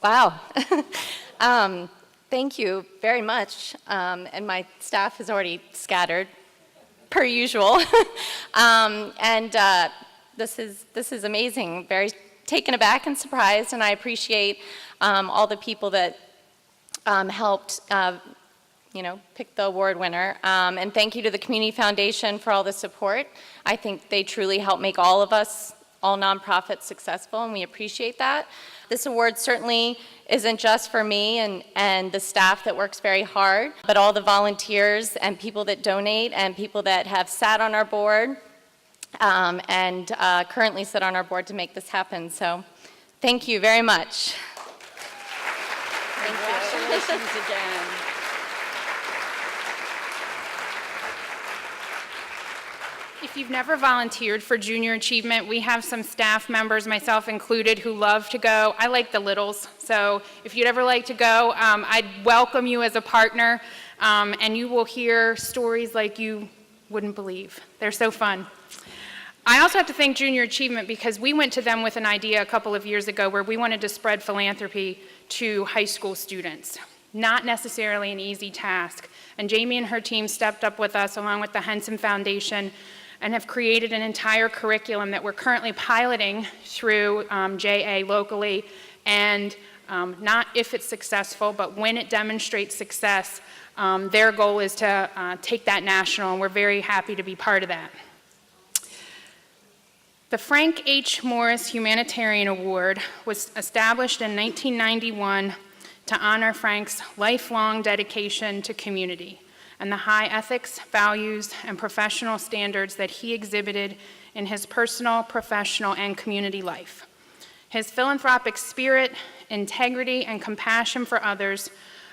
Wow. Thank you very much. And my staff has already scattered, per usual. This is amazing. Very taken aback and surprised, and I appreciate all the people that helped pick the award winner. And thank you to the Community Foundation for all the support. I think they truly help make all of us, all nonprofits, successful, and we appreciate that. This award certainly isn't just for me and the staff that works very hard, but all the volunteers and people that donate and people that have sat on our board and currently sit on our board to make this happen. So thank you very much. Congratulations again. If you've never volunteered for Junior Achievement, we have some staff members, myself included, who love to go. I like the littles, so if you'd ever like to go, I'd welcome you as a partner, and you will hear stories like you wouldn't believe. They're so fun. I also have to thank Junior Achievement because we went to them with an idea a couple of years ago where we wanted to spread philanthropy to high school students. Not necessarily an easy task. And Jamie and her team stepped up with us along with the Henson Foundation and have created an entire curriculum that we're currently piloting through JA locally. And not if it's successful, but when it demonstrates success, their goal is to take that national, and we're very happy to be part of that. The Frank H. Morris Humanitarian Award was established in 1991 to honor Frank's lifelong dedication to community and the high ethics, values, and professional standards that he exhibited in his personal, professional, and community life. His philanthropic spirit, integrity, and compassion for others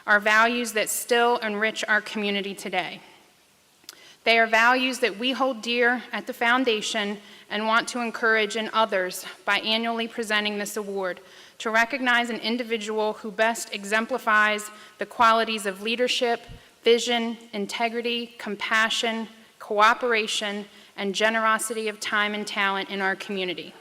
are values that still enrich our community today. They are values that we hold dear at the Foundation and want to encourage in others by annually presenting this award to recognize an individual who best exemplifies the qualities of leadership, vision, integrity, compassion, cooperation, and generosity of time and talent in our community.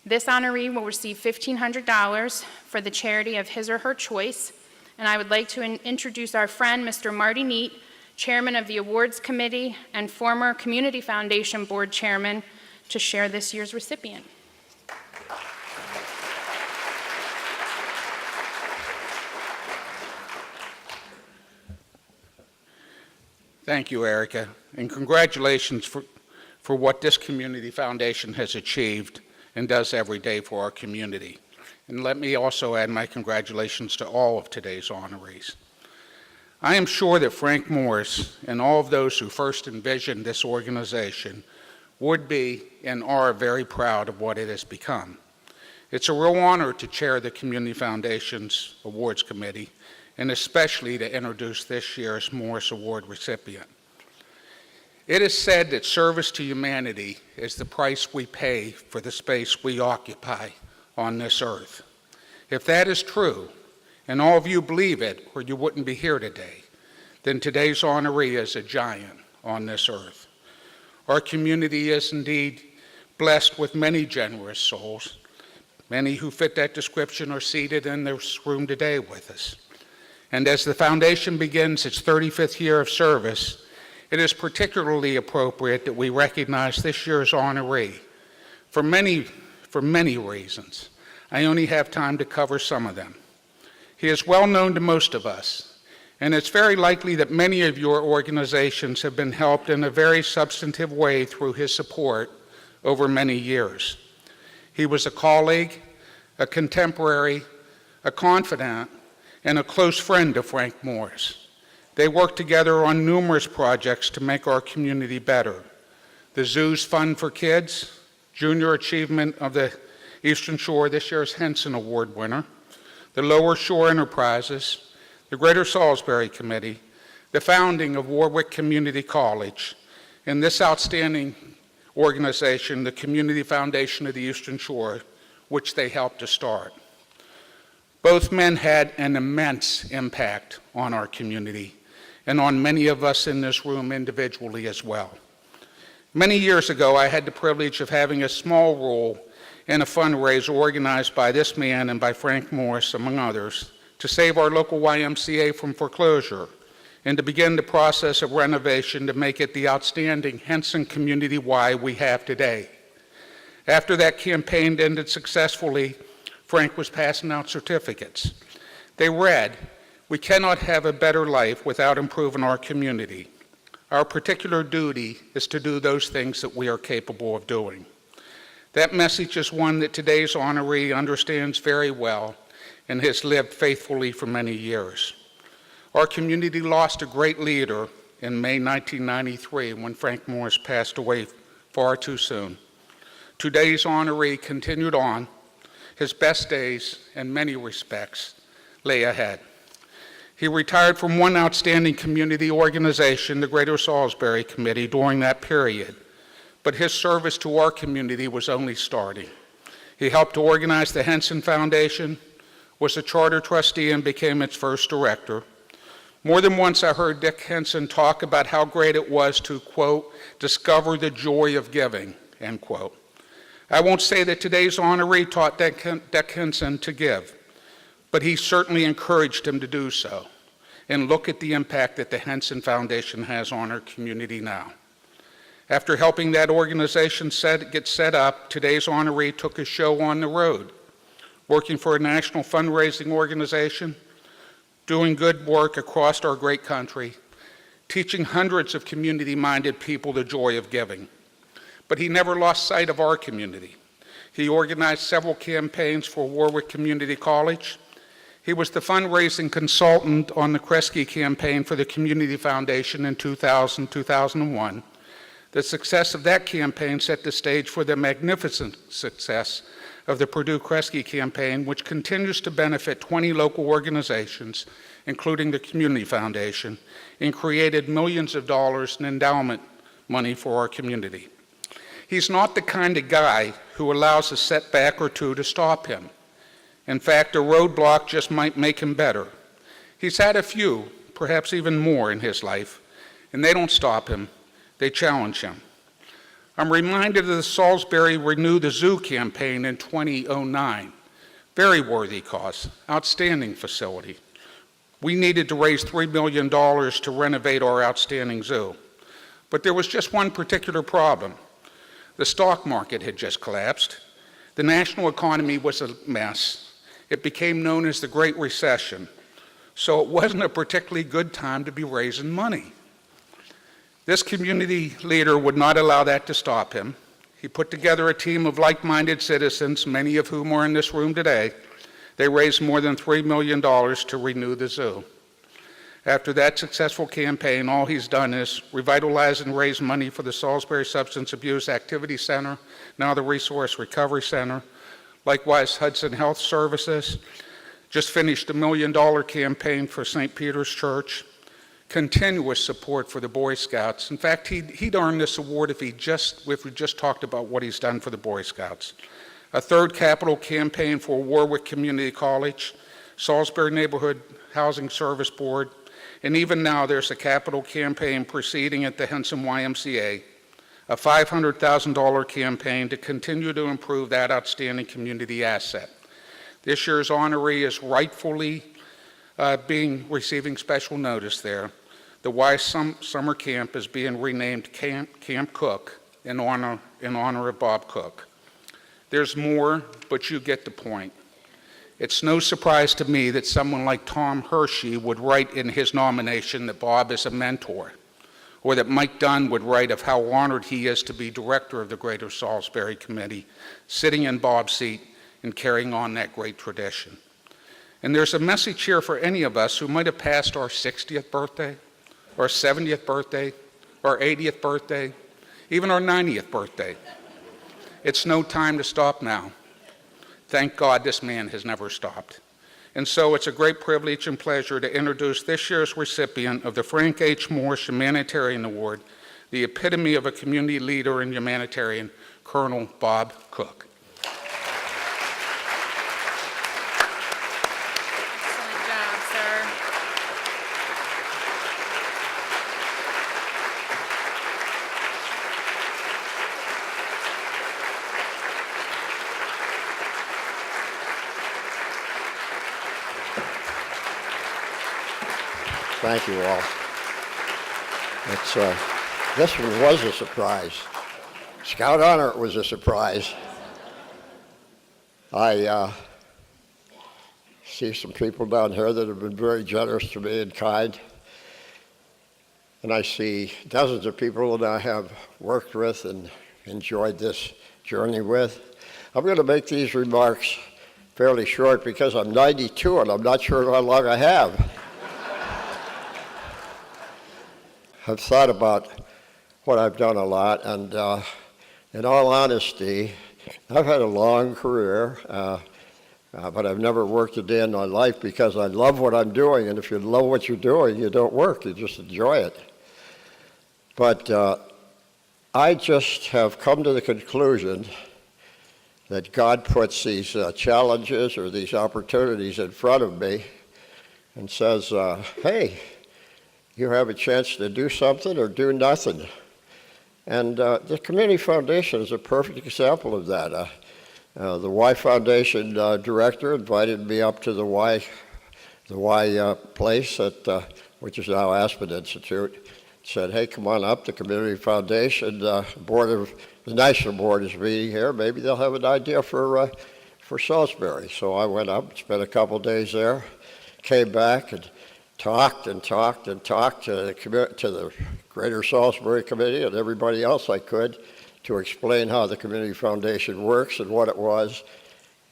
This honoree will receive $1,500 for the charity of his or her choice, and I would like to introduce our friend, Mr. Marty Neat, Chairman of the Awards Committee and former Community Foundation Board Chairman, to share this year's recipient. Thank you, Erica, and congratulations for what this Community Foundation has achieved and does every day for our community. And let me also add my congratulations to all of today's honorees. I am sure that Frank Morris and all of those who first envisioned this organization would be and are very proud of what it has become. It's a real honor to chair the Community Foundation's Awards Committee, and especially to introduce this year's Morris Award recipient. It is said that service to humanity is the price we pay for the space we occupy on this earth. If that is true, and all of you believe it, or you wouldn't be here today, then today's honoree is a giant on this earth. Our community is indeed blessed with many generous souls. Many who fit that description are seated in this room today with us. And as the Foundation begins its 35th year of service, it is particularly appropriate that we recognize this year's honoree for many reasons. I only have time to cover some of them. He is well known to most of us, and it's very likely that many of your organizations have been helped in a very substantive way through his support over many years. He was a colleague, a contemporary, a confidant, and a close friend of Frank Morris. They worked together on numerous projects to make our community better. The Zoo's Fund for Kids, Junior Achievement of the Eastern Shore, this year's Henson Award winner, the Lower Shore Enterprises, the Greater Salisbury Committee, the founding of Warwick Community College, and this outstanding organization, the Community Foundation of the Eastern Shore, which they helped to start. Both men had an immense impact on our community and on many of us in this room individually as well. Many years ago, I had the privilege of having a small role in a fundraiser organized by this man and by Frank Morris, among others, to save our local YMCA from foreclosure and to begin the process of renovation to make it the outstanding Henson Community Y we have today. After that campaign ended successfully, Frank was passing out certificates. They read, "We cannot have a better life without improving our community. Our particular duty is to do those things that we are capable of doing." That message is one that today's honoree understands very well and has lived faithfully for many years. Our community lost a great leader in May 1993 when Frank Morris passed away far too soon. Today's honoree continued on. His best days, in many respects, lay ahead. He retired from one outstanding community organization, the Greater Salisbury Committee, during that period, but his service to our community was only starting. He helped to organize the Henson Foundation, was a charter trustee, and became its first director. More than once I heard Dick Henson talk about how great it was to, quote, discover the joy of giving, end quote. I won't say that today's honoree taught Dick Henson to give, but he certainly encouraged him to do so. And look at the impact that the Henson Foundation has on our community now. After helping that organization get set up, today's honoree took a show on the road, working for a national fundraising organization, doing good work across our great country, teaching hundreds of community-minded people the joy of giving. But he never lost sight of our community. He organized several campaigns for Warwick Community College. He was the fundraising consultant on the Kresge campaign for the Community Foundation in 2000-2001. The success of that campaign set the stage for the magnificent success of the Purdue Kresge campaign, which continues to benefit 20 local organizations, including the Community Foundation, and created millions of dollars in endowment money for our community. He's not the kind of guy who allows a setback or two to stop him. In fact, a roadblock just might make him better. He's had a few, perhaps even more in his life, and they don't stop him. They challenge him. I'm reminded of the Salisbury Renew the Zoo campaign in 2009. Very worthy cause, outstanding facility. We needed to raise $3 million to renovate our outstanding zoo. But there was just one particular problem. The stock market had just collapsed. The national economy was a mess. It became known as the Great Recession. So it wasn't a particularly good time to be raising money. This community leader would not allow that to stop him. He put together a team of like-minded citizens, many of whom are in this room today. They raised more than $3 million to renew the zoo. After that successful campaign, all he's done is revitalize and raise money for the Salisbury Substance Abuse Activity Center, now the Resource Recovery Center. Likewise, Hudson Health Services just finished a $1 million campaign for St. Peter's Church. Continuous support for the Boy Scouts. In fact, he'd earn this award if we just talked about what he's done for the Boy Scouts. A third capital campaign for Warwick Community College, Salisbury Neighborhood Housing Service Board, and even now there's a capital campaign proceeding at the Henson YMCA, a $500,000 campaign to continue to improve that outstanding community asset. This year's honoree is rightfully receiving special notice there. The Y Summer Camp is being renamed Camp Cook in honor of Bob Cook. There's more, but you get the point. It's no surprise to me that someone like Tom Hershey would write in his nomination that Bob is a mentor, or that Mike Dunn would write of how honored he is to be director of the Greater Salisbury Committee, sitting in Bob's seat and carrying on that great tradition. And there's a message here for any of us who might have passed our 60th birthday, our 70th birthday, our 80th birthday, even our 90th birthday. It's no time to stop now. Thank God this man has never stopped. And so it's a great privilege and pleasure to introduce this year's recipient of the Frank H. Morse Humanitarian Award, the epitome of a community leader and humanitarian, Colonel Bob Cook. Excellent job, sir. Thank you all. This one was a surprise. Scout Honor was a surprise. I see some people down here that have been very generous to me and kind. And I see dozens of people that I have worked with and enjoyed this journey with. I'm going to make these remarks fairly short because I'm 92 and I'm not sure how long I have. I've thought about what I've done a lot, and in all honesty, I've had a long career, but I've never worked a day in my life because I love what I'm doing, and if you love what you're doing, you don't work, you just enjoy it. But I just have come to the conclusion that God puts these challenges or these opportunities in front of me and says, hey, you have a chance to do something or do nothing. And the Community Foundation is a perfect example of that. The Y Foundation director invited me up to the Y place, which is now Aspen Institute. Said, hey, come on up, the Community Foundation the National Board is meeting here. Maybe they'll have an idea for Salisbury. So I went up, spent a couple days there, came back and talked to the Greater Salisbury Committee and everybody else I could to explain how the Community Foundation works and what it was.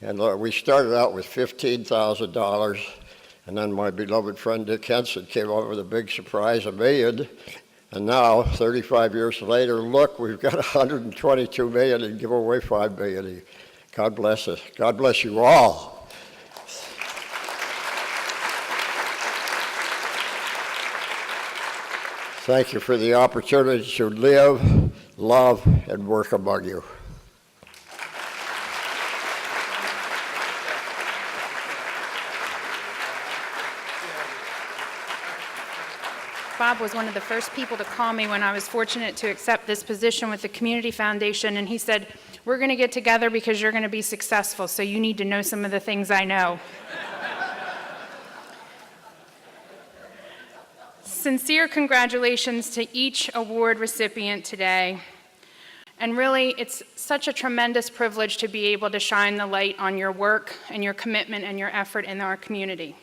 And we started out with $15,000, and then my beloved friend Dick Henson came up with a big surprise, $1 million. And now, 35 years later, look, we've got $122 million and give away $5 million. God bless us. God bless you all. Thank you for the opportunity to live, love, and work among you. Bob was one of the first people to call me when I was fortunate to accept this position with the Community Foundation, and he said, we're going to get together because you're going to be successful, so you need to know some of the things I know. Sincere congratulations to each award recipient today. And really, it's such a tremendous privilege to be able to shine the light on your work and your commitment and your effort in our community.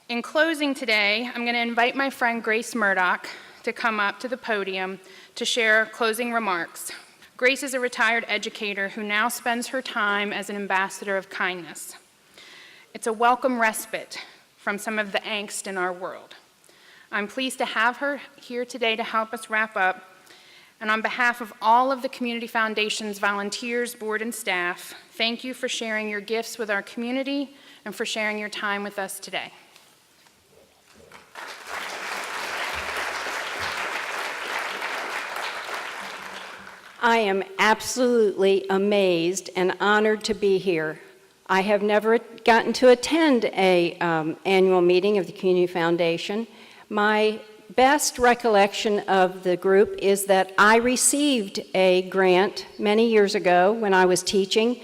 In closing today, I'm going to invite my friend Grace Murdoch to come up to the podium to share closing remarks. Grace is a retired educator who now spends her time as an ambassador of kindness. It's a welcome respite from some of the angst in our world. I'm pleased to have her here today to help us wrap up. And on behalf of all of the Community Foundation's volunteers, board, and staff, thank you for sharing your gifts with our community and for sharing your time with us today. I am absolutely amazed and honored to be here. I have never gotten to attend an annual meeting of the Community Foundation. My best recollection of the group is that I received a grant many years ago when I was teaching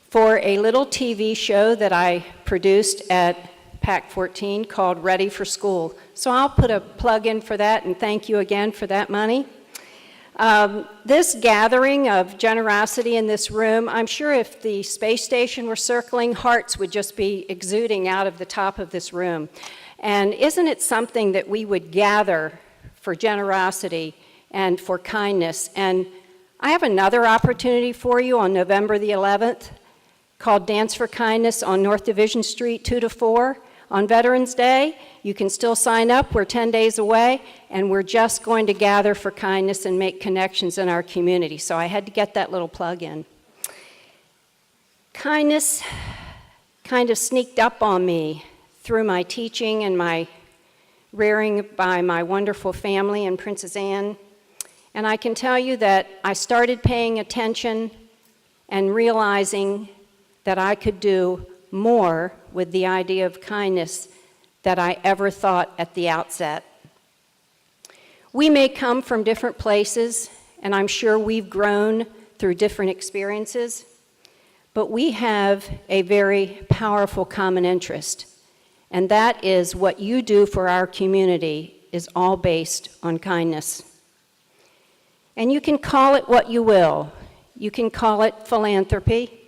for a little TV show that I produced at PAC 14 called Ready for School. So I'll put a plug in for that, and thank you again for that money. This gathering of generosity in this room, I'm sure if the space station were circling, hearts would just be exuding out of the top of this room. And isn't it something that we would gather for generosity and for kindness? And I have another opportunity for you on November the 11th called Dance for Kindness on North Division Street, 2 to 4. On Veterans Day, you can still sign up. We're 10 days away, and we're just going to gather for kindness and make connections in our community. So I had to get that little plug in. Kindness kind of sneaked up on me through my teaching and my rearing by my wonderful family in Princess Anne. And I can tell you that I started paying attention and realizing that I could do more with the idea of kindness that I ever thought at the outset. We may come from different places, and I'm sure we've grown through different experiences, but we have a very powerful common interest, and that is what you do for our community is all based on kindness. And you can call it what you will. You can call it philanthropy,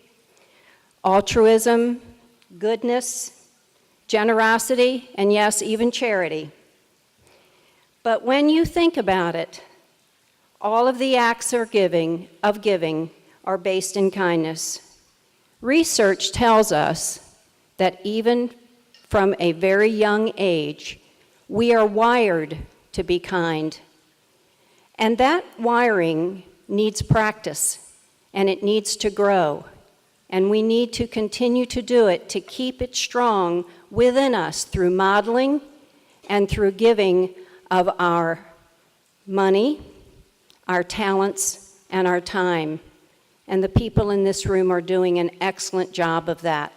altruism, goodness, generosity, and yes, even charity. But when you think about it, all of the acts of giving are based in kindness. Research tells us that even from a very young age, we are wired to be kind. And that wiring needs practice, and it needs to grow. And we need to continue to do it to keep it strong within us through modeling and through giving of our money, our talents, and our time, and the people in this room are doing an excellent job of that.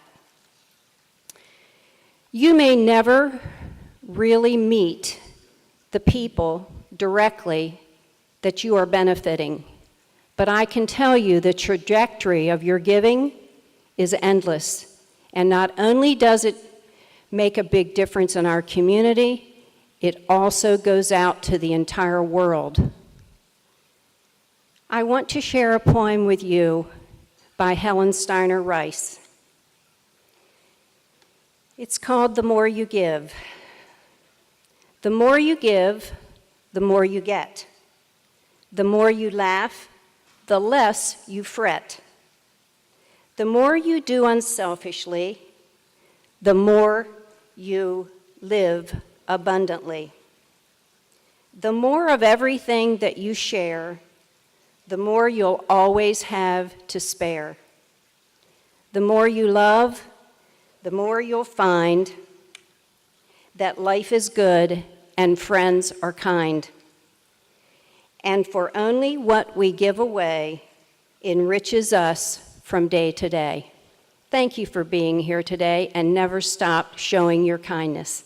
You may never really meet the people directly that you are benefiting, but I can tell you the trajectory of your giving is endless. And not only does it make a big difference in our community, it also goes out to the entire world. I want to share a poem with you by Helen Steiner Rice. It's called The More You Give. The more you give, the more you get. The more you laugh, the less you fret. The more you do unselfishly, the more you live abundantly. The more of everything that you share, the more you'll always have to spare. The more you love, the more you'll find that life is good and friends are kind. And for only what we give away enriches us from day to day. Thank you for being here today, and never stop showing your kindness.